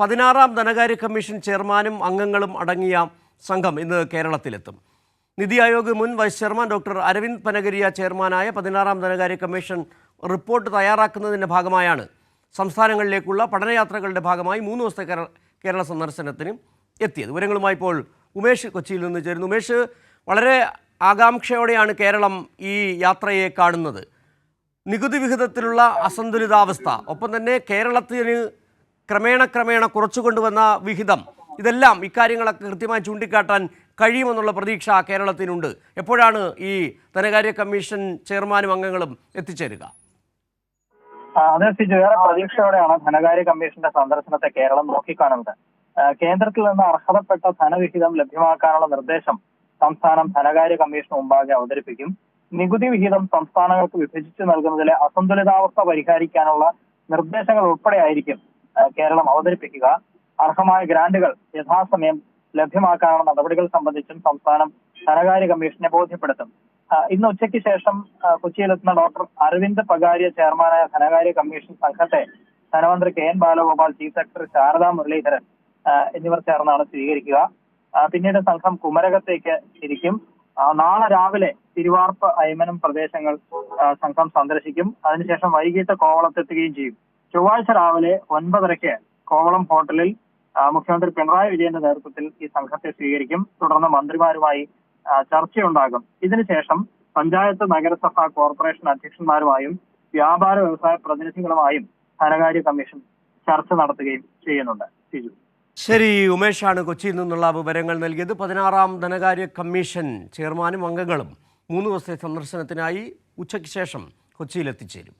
16ാം ധനകാര്യ കമ്മീഷൻ ചെയർമാനും അംഗങ്ങളും അടങ്ങിയ സംഘം ഇന്ന് കേരളത്തിലെത്തും. നിതി ആയോഗ് മുൻ vice chairman doctor Arvind Panagariya ചെയർമാനായ 16ാം ധനകാര്യ കമ്മീഷൻ റിപ്പോർട്ട് തയ്യാറാക്കുന്നതിൻ്റെ ഭാഗമായാണ് സംസ്ഥാനങ്ങളിലേക്കുള്ള പഠനയാത്രകളുടെ ഭാഗമായി 3 ദിവസത്തെ കേരള സന്ദർശനത്തിന് എത്തിയത്. വിവരങ്ങളുമായി ഇപ്പോൾ ഉമേഷ് കൊച്ചിയിൽ നിന്ന് ചേരുന്നു. ഉമേഷ്, വളരെ ആകാംക്ഷയോടെയാണ് കേരളം ഈ യാത്രയെ കാണുന്നത്. നികുതി വിഹിതത്തിലുള്ള അസന്തുലിതാവസ്ഥ, ഒപ്പം തന്നെ കേരളത്തിന് ക്രമേണ കുറച്ചു കൊണ്ടുവന്ന വിഹിതം, ഇതെല്ലാം ഇക്കാര്യങ്ങളൊക്കെ കൃത്യമായി ചൂണ്ടിക്കാട്ടാൻ കഴിയുമെന്നുള്ള പ്രതീക്ഷ കേരളത്തിനുണ്ട്. എപ്പോഴാണ് ഈ ധനകാര്യ കമ്മീഷൻ ചെയർമാനും അംഗങ്ങളും എത്തിച്ചേരുക? അതെ സിജു, ഏറെ പ്രതീക്ഷയോടെയാണ് ധനകാര്യ കമ്മീഷന്റെ സന്ദർശനത്തെ കേരളം നോക്കിക്കാണുന്നത്. കേന്ദ്രത്തിൽ നിന്ന് അർഹതപ്പെട്ട ധനവിഹിതം ലഭ്യമാക്കാനുള്ള നിർദ്ദേശം സംസ്ഥാനം ധനകാര്യ കമ്മീഷന് മുമ്പാകെ അവതരിപ്പിക്കും. നികുതി വിഹിതം സംസ്ഥാനങ്ങൾക്ക് വിഭജിച്ച് നൽകുന്നതിലെ അസന്തുലിതാവസ്ഥ പരിഹരിക്കാനുള്ള നിർദ്ദേശങ്ങൾ ഉൾപ്പെടെയായിരിക്കും കേരളം അവതരിപ്പിക്കുക. അർഹമായ ഗ്രാന്റുകൾ യഥാസമയം ലഭ്യമാക്കാനുള്ള നടപടികൾ സംബന്ധിച്ചും സംസ്ഥാനം ധനകാര്യ കമ്മീഷനെ ബോധ്യപ്പെടുത്തും. ഇന്ന് ഉച്ചയ്ക്ക് ശേഷം കൊച്ചിയിലെത്തുന്ന ഡോക്ടർ അരവിന്ദ് പകാരിയ ചെയർമാനായ ധനകാര്യ കമ്മീഷൻ സംഘത്തെ ധനമന്ത്രി KN Balagopal, chief secretary Sharada Muraleedharan എന്നിവർ ചേർന്നാണ് സ്വീകരിക്കുക. പിന്നീട് സംഘം കുമരകത്തേക്ക് തിരിക്കും. നാളെ രാവിലെ തിരുവാർപ്പ്, അയ്മനം പ്രദേശങ്ങൾ സംഘം സന്ദർശിക്കും. അതിനുശേഷം വൈകിട്ട് കോവളത്തെത്തുകയും ചെയ്യും. ചൊവ്വാഴ്ച രാവിലെ 9:30 കോവളം ഹോട്ടലിൽ മുഖ്യമന്ത്രി പിണറായി വിജയന്റെ നേതൃത്വത്തിൽ ഈ സംഘത്തെ സ്വീകരിക്കും. തുടർന്ന് മന്ത്രിമാരുമായി ചർച്ചയുണ്ടാകും. ഇതിനുശേഷം പഞ്ചായത്ത്, നഗരസഭ, കോർപ്പറേഷൻ അധ്യക്ഷന്മാരുമായും വ്യാപാര വ്യവസായ പ്രതിനിധികളുമായും ധനകാര്യ കമ്മീഷൻ ചർച്ച നടത്തുകയും ചെയ്യുന്നുണ്ട്. ശരി, ഉമേഷാണ് കൊച്ചിയിൽ നിന്നുള്ള വിവരങ്ങൾ നൽകിയത്. 16ാം ധനകാര്യ കമ്മീഷൻ ചെയർമാനും അംഗങ്ങളും 3 ദിവസത്തെ സന്ദർശനത്തിനായി ഉച്ചയ്ക്ക് ശേഷം കൊച്ചിയിൽ എത്തിച്ചേരും.